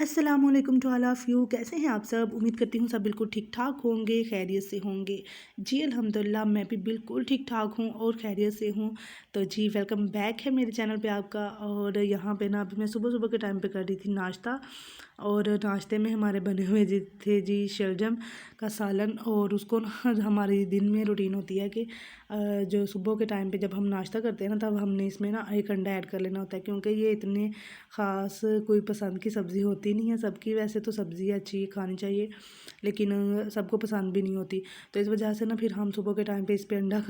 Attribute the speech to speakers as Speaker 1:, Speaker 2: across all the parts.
Speaker 1: अस्सलामुअलैकुम to all of you. कैसे हैं आप सब? उम्मीद करती हूँ सब बिल्कुल ठीक ठाक होंगे, खैरियत से होंगे। जी अल्हम्दुलिल्लाह, मैं भी बिल्कुल ठीक ठाक हूँ और खैरियत से हूँ। तो जी वेलकम बैक है मेरे चैनल पे आपका। और यहाँ पे ना अभी मैं सुबह सुबह के टाइम पे कर रही थी नाश्ता। और नाश्ते में हमारे बने हुए थे जी शलजम का सालन। और उसको ना हमारी दिन में रूटीन होती है कि जो सुबह के टाइम पे जब हम नाश्ता करते हैं ना, तब हमने इसमें ना एक अंडा ऐड कर लेना होता है, क्योंकि ये इतने ख़ास कोई पसंद की सब्ज़ी होती नहीं है सबकी। वैसे तो सब्ज़ी अच्छी खानी चाहिए, लेकिन सबको पसंद भी नहीं होती। तो इस वजह से ना फिर हम सुबह के टाइम पे इस पे अंडा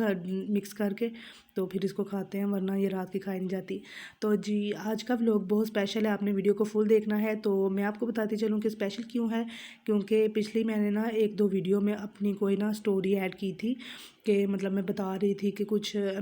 Speaker 1: मिक्स करके तो फिर इसको खाते हैं, वरना ये रात की खाई नहीं जाती। तो जी आज का व्लॉग बहुत स्पेशल है, आपने वीडियो को फुल देखना है। तो मैं आपको बताती चलूँ कि स्पेशल क्यों है, क्योंकि पिछली मैंने ना एक दो वीडियो में अपनी कोई ना स्टोरी ऐड की थी कि मतलब मैं बता रही थी कि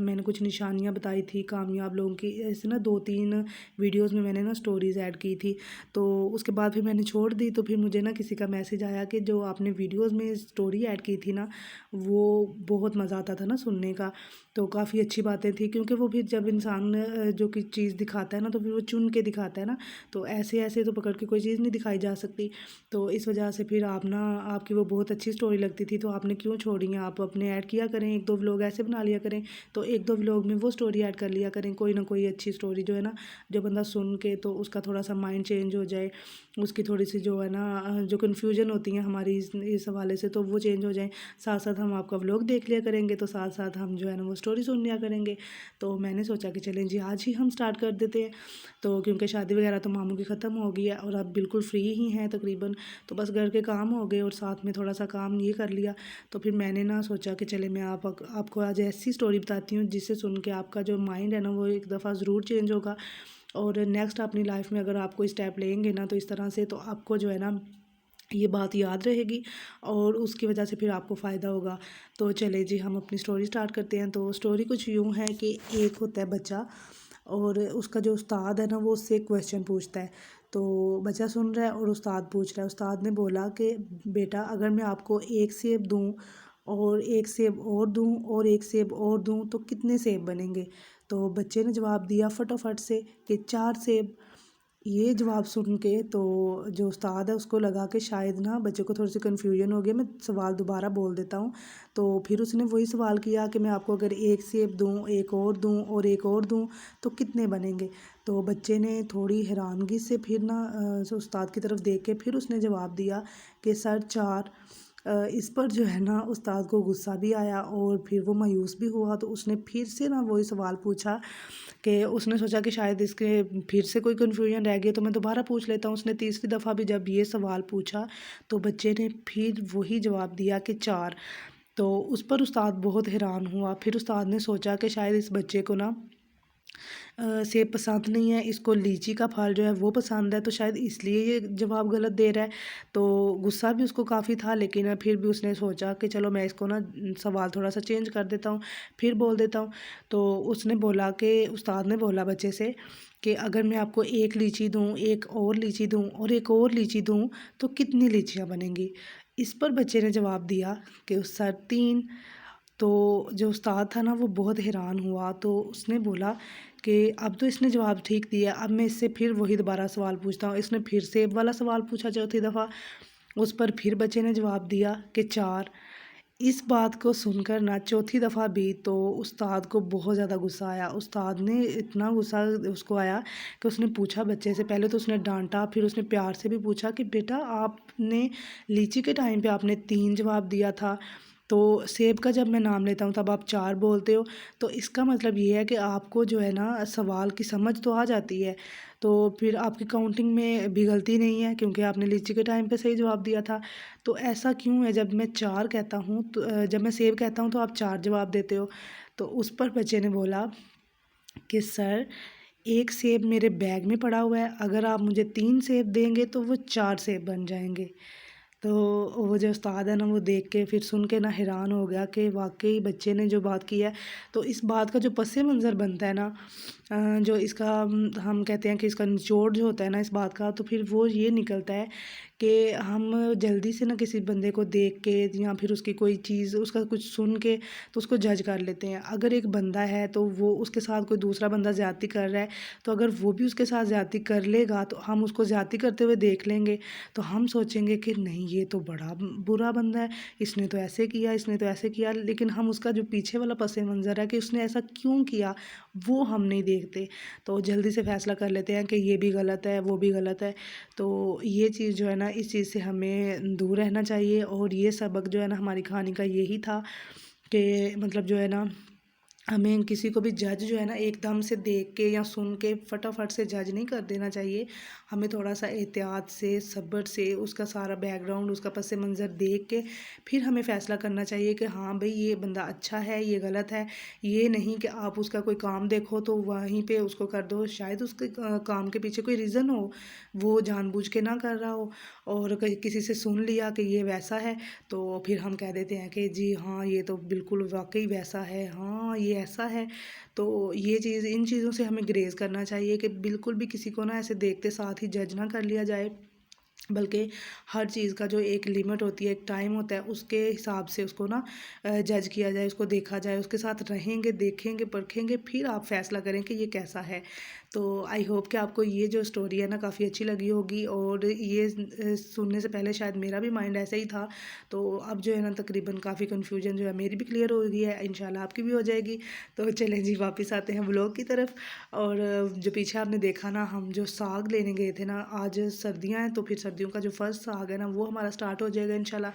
Speaker 1: मैंने कुछ निशानियाँ बताई थी कामयाब लोगों की। ऐसे ना 2-3 वीडियोज़ में मैंने ना स्टोरीज़ ऐड की थी। तो उसके बाद फिर मैंने छोड़ दी। तो फिर मुझे ना किसी का मैसेज आया कि जो आपने वीडियोज़ में स्टोरी ऐड की थी ना, वो बहुत मज़ा आता था ना सुनने का। तो काफ़ी अच्छी बातें थी, क्योंकि वो फिर जब इंसान जो कि चीज़ दिखाता है ना, तो फिर वो चुन के दिखाता है ना। तो ऐसे ऐसे तो पकड़ के कोई चीज़ नहीं दिखाई जा सकती। तो इस वजह से फिर आपकी वो बहुत अच्छी स्टोरी लगती थी, तो आपने क्यों छोड़ी हैं? आप अपने ऐड किया करें, 1-2 व्लॉग ऐसे बना लिया करें। तो 1-2 व्लॉग में वो स्टोरी ऐड कर लिया करें, कोई ना कोई अच्छी स्टोरी जो है ना, जो बंदा सुन के तो उसका थोड़ा सा माइंड चेंज हो जाए, उसकी थोड़ी सी जो है ना जो कन्फ्यूजन होती है हमारी इस हवाले से, तो वो चेंज हो जाए। साथ साथ हम आपका व्लॉग देख लिया करेंगे, तो साथ साथ हम जो है ना वो स्टोरी सुन लिया करेंगे। तो मैंने सोचा कि चलें जी आज ही हम स्टार्ट कर देते हैं। तो क्योंकि शादी वगैरह तो मामू की ख़त्म हो गई है और अब बिल्कुल फ्री ही हैं तकरीबन। तो बस घर के काम हो गए और साथ में थोड़ा सा काम ये कर लिया। तो फिर मैंने ना सोचा कि चले मैं आपको आज ऐसी स्टोरी बताती हूँ जिसे सुन के आपका जो माइंड है ना, वो एक दफ़ा ज़रूर चेंज होगा। और नेक्स्ट अपनी लाइफ में अगर आप कोई स्टेप लेंगे ना, तो इस तरह से तो आपको जो है ना ये बात याद रहेगी और उसकी वजह से फिर आपको फ़ायदा होगा। तो चले जी हम अपनी स्टोरी स्टार्ट करते हैं। तो स्टोरी कुछ यूँ है कि एक होता है बच्चा, और उसका जो उस्ताद है ना, वो उससे क्वेश्चन पूछता है। तो बच्चा सुन रहा है और उस्ताद पूछ रहा है। उस्ताद ने बोला कि बेटा, अगर मैं आपको एक सेब दूँ और एक सेब और दूँ और एक सेब और दूँ, तो कितने सेब बनेंगे? तो बच्चे ने जवाब दिया फटाफट से कि 4 सेब। ये जवाब सुन के तो जो उस्ताद है उसको लगा कि शायद ना बच्चे को थोड़ी सी कन्फ्यूजन हो गई, मैं सवाल दोबारा बोल देता हूँ। तो फिर उसने वही सवाल किया कि मैं आपको अगर एक सेब दूँ, एक और दूँ और एक और दूँ, तो कितने बनेंगे? तो बच्चे ने थोड़ी हैरानगी से फिर ना उस्ताद की तरफ देख के फिर उसने जवाब दिया कि सर 4। इस पर जो है ना उस्ताद को गुस्सा भी आया और फिर वो मायूस भी हुआ। तो उसने फिर से ना वही सवाल पूछा कि उसने सोचा कि शायद इसके फिर से कोई कन्फ्यूजन रह गई, तो मैं दोबारा पूछ लेता हूँ। उसने तीसरी दफ़ा भी जब ये सवाल पूछा, तो बच्चे ने फिर वही जवाब दिया कि 4। तो उस पर उस्ताद बहुत हैरान हुआ। फिर उस्ताद ने सोचा कि शायद इस बच्चे को ना सेब पसंद नहीं है, इसको लीची का फल जो है वो पसंद है, तो शायद इसलिए ये जवाब गलत दे रहा है। तो गुस्सा भी उसको काफ़ी था, लेकिन फिर भी उसने सोचा कि चलो मैं इसको ना सवाल थोड़ा सा चेंज कर देता हूँ, फिर बोल देता हूँ। तो उसने बोला कि उस्ताद ने बोला बच्चे से कि अगर मैं आपको एक लीची दूँ, एक और लीची दूँ और एक और लीची दूँ, तो कितनी लीचियाँ बनेंगी? इस पर बच्चे ने जवाब दिया कि सर 3। तो जो उस्ताद था ना, वो बहुत हैरान हुआ। तो उसने बोला कि अब तो इसने जवाब ठीक दिया, अब मैं इससे फिर वही दोबारा सवाल पूछता हूँ। इसने फिर सेब वाला सवाल पूछा चौथी दफ़ा। उस पर फिर बच्चे ने जवाब दिया कि 4। इस बात को सुनकर ना चौथी दफ़ा भी तो उस्ताद को बहुत ज़्यादा गुस्सा आया। उस्ताद ने इतना गुस्सा उसको आया कि उसने पूछा बच्चे से, पहले तो उसने डांटा, फिर उसने प्यार से भी पूछा कि बेटा, आपने लीची के टाइम पे आपने 3 जवाब दिया था, तो सेब का जब मैं नाम लेता हूँ तब आप 4 बोलते हो। तो इसका मतलब ये है कि आपको जो है ना सवाल की समझ तो आ जाती है, तो फिर आपकी काउंटिंग में भी गलती नहीं है, क्योंकि आपने लीची के टाइम पे सही जवाब दिया था। तो ऐसा क्यों है, जब मैं 4 कहता हूँ तो जब मैं सेब कहता हूँ तो आप 4 जवाब देते हो? तो उस पर बच्चे ने बोला कि सर, एक सेब मेरे बैग में पड़ा हुआ है, अगर आप मुझे 3 सेब देंगे तो वो 4 सेब बन जाएँगे। तो वो जो उस्ताद है ना, वो देख के फिर सुन के ना हैरान हो गया कि वाक़ई बच्चे ने जो बात की है। तो इस बात का जो पस मंज़र बनता है ना, जो इसका हम कहते हैं कि इसका निचोड़ जो होता है ना इस बात का, तो फिर वो ये निकलता है कि हम जल्दी से ना किसी बंदे को देख के या फिर उसकी कोई चीज़ उसका कुछ सुन के तो उसको जज कर लेते हैं। अगर एक बंदा है तो वो उसके साथ कोई दूसरा बंदा ज़्यादती कर रहा है, तो अगर वो भी उसके साथ ज़्यादती कर लेगा तो हम उसको ज़्यादती करते हुए देख लेंगे, तो हम सोचेंगे कि नहीं ये तो बड़ा बुरा बंदा है, इसने तो ऐसे किया, इसने तो ऐसे किया। लेकिन हम उसका जो पीछे वाला पस मंज़र है कि उसने ऐसा क्यों किया, वो हम नहीं देखते। तो जल्दी से फ़ैसला कर लेते हैं कि ये भी गलत है, वो भी गलत है। तो ये चीज़ जो है ना, इस चीज़ से हमें दूर रहना चाहिए। और ये सबक जो है ना हमारी कहानी का यही था कि मतलब जो है ना, हमें किसी को भी जज जो है ना एकदम से देख के या सुन के फटाफट से जज नहीं कर देना चाहिए। हमें थोड़ा-सा एहतियात से, सब्र से उसका सारा बैकग्राउंड, उसका पस मंज़र देख के फिर हमें फ़ैसला करना चाहिए कि हाँ भई ये बंदा अच्छा है, ये गलत है। ये नहीं कि आप उसका कोई काम देखो तो वहीं पे उसको कर दो। शायद उसके काम के पीछे कोई रीज़न हो, वो जानबूझ के ना कर रहा हो, और कहीं किसी से सुन लिया कि ये वैसा है, तो फिर हम कह देते हैं कि जी हाँ, ये तो बिल्कुल वाक़ई वैसा है, हाँ, ये ऐसा है। तो ये चीज़, इन चीज़ों से हमें ग्रेज़ करना चाहिए कि बिल्कुल भी किसी को ना ऐसे देखते साथ ही जज ना कर लिया जाए। बल्कि हर चीज़ का जो एक लिमिट होती है, एक टाइम होता है, उसके हिसाब से उसको ना जज किया जाए, उसको देखा जाए, उसके साथ रहेंगे, देखेंगे, परखेंगे, फिर आप फ़ैसला करें कि ये कैसा है। तो आई होप कि आपको ये जो स्टोरी है ना काफ़ी अच्छी लगी होगी, और ये सुनने से पहले शायद मेरा भी माइंड ऐसा ही था। तो अब जो है ना तकरीबन काफ़ी कन्फ्यूजन जो है मेरी भी क्लियर हो गई है, इंशाल्लाह आपकी भी हो जाएगी। तो चलें जी, वापस आते हैं व्लॉग की तरफ। और जो पीछे आपने देखा ना, हम जो साग लेने गए थे ना, आज सर्दियाँ हैं तो फिर सर्दियों का जो फर्स्ट साग है ना वो हमारा स्टार्ट हो जाएगा इंशाल्लाह।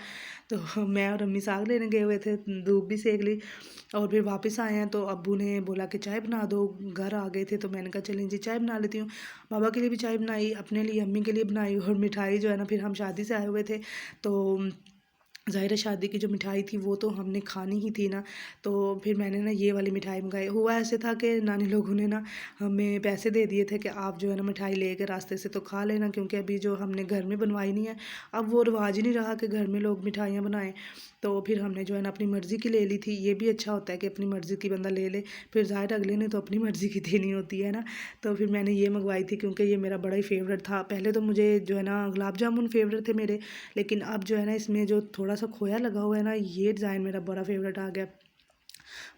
Speaker 1: तो मैं और अम्मी साग लेने गए हुए थे, धूप भी सेक ली, और फिर वापस आए हैं तो अब्बू ने बोला कि चाय बना दो। घर आ गए थे तो मैंने कहा चलें जी चाय बना लेती हूँ। पापा के लिए भी चाय बनाई, अपने लिए, अम्मी के लिए बनाई, और मिठाई जो है ना, फिर हम शादी से आए हुए थे तो ज़ाहिर है शादी की जो मिठाई थी वो तो हमने खानी ही थी ना। तो फिर मैंने ना ये वाली मिठाई मंगाई। हुआ ऐसे था कि नानी लोगों ने ना हमें पैसे दे दिए थे कि आप जो है ना मिठाई लेके रास्ते से तो खा लेना, क्योंकि अभी जो हमने घर में बनवाई नहीं है, अब वो रिवाज ही नहीं रहा कि घर में लोग मिठाइयाँ बनाएं। तो फिर हमने जो है ना अपनी मर्ज़ी की ले ली थी। ये भी अच्छा होता है कि अपनी मर्ज़ी की बंदा ले ले, फिर ज़ाहिर अगले ने तो अपनी मर्ज़ी की देनी होती है ना। तो फिर मैंने ये मंगवाई थी क्योंकि ये मेरा बड़ा ही फेवरेट था। पहले तो मुझे जो है ना गुलाब जामुन फेवरेट थे मेरे, लेकिन अब जो है ना इसमें जो थोड़ा-सा खोया लगा हुआ है ना, ये डिज़ाइन मेरा बड़ा फ़ेवरेट आ गया।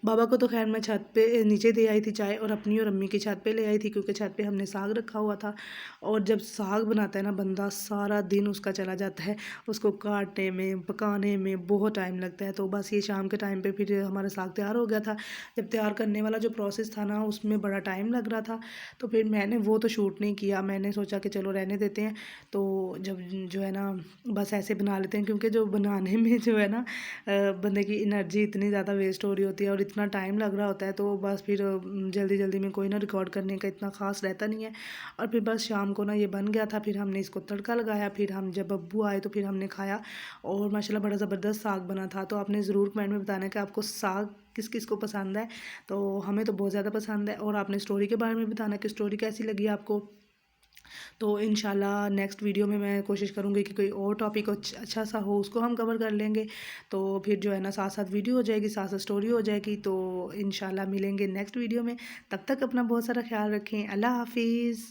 Speaker 1: बाबा को तो ख़ैर मैं छत पे नीचे दे आई थी चाय, और अपनी और अम्मी की छत पे ले आई थी क्योंकि छत पे हमने साग रखा हुआ था। और जब साग बनाता है ना बंदा, सारा दिन उसका चला जाता है, उसको काटने में, पकाने में बहुत टाइम लगता है। तो बस ये शाम के टाइम पे फिर हमारा साग तैयार हो गया था। जब तैयार करने वाला जो प्रोसेस था ना, उसमें बड़ा टाइम लग रहा था, तो फिर मैंने वो तो शूट नहीं किया। मैंने सोचा कि चलो रहने देते हैं। तो जब जो है ना बस ऐसे बना लेते हैं, क्योंकि जो बनाने में जो है ना बंदे की एनर्जी इतनी ज़्यादा वेस्ट हो रही होती है और इतना टाइम लग रहा होता है, तो बस फिर जल्दी जल्दी में कोई ना रिकॉर्ड करने का इतना ख़ास रहता नहीं है। और फिर बस शाम को ना ये बन गया था, फिर हमने इसको तड़का लगाया, फिर हम जब अब्बू आए तो फिर हमने खाया, और माशाल्लाह बड़ा ज़बरदस्त साग बना था। तो आपने ज़रूर कमेंट में बताना कि आपको साग किस किस को पसंद है। तो हमें तो बहुत ज़्यादा पसंद है, और आपने स्टोरी के बारे में बताना कि स्टोरी कैसी लगी आपको। तो इंशाल्लाह नेक्स्ट वीडियो में मैं कोशिश करूँगी कि कोई और टॉपिक अच्छा सा हो, उसको हम कवर कर लेंगे। तो फिर जो है ना साथ साथ वीडियो हो जाएगी, साथ साथ स्टोरी हो जाएगी। तो इंशाल्लाह मिलेंगे नेक्स्ट वीडियो में। तब तक अपना बहुत सारा ख्याल रखें। अल्लाह हाफिज़।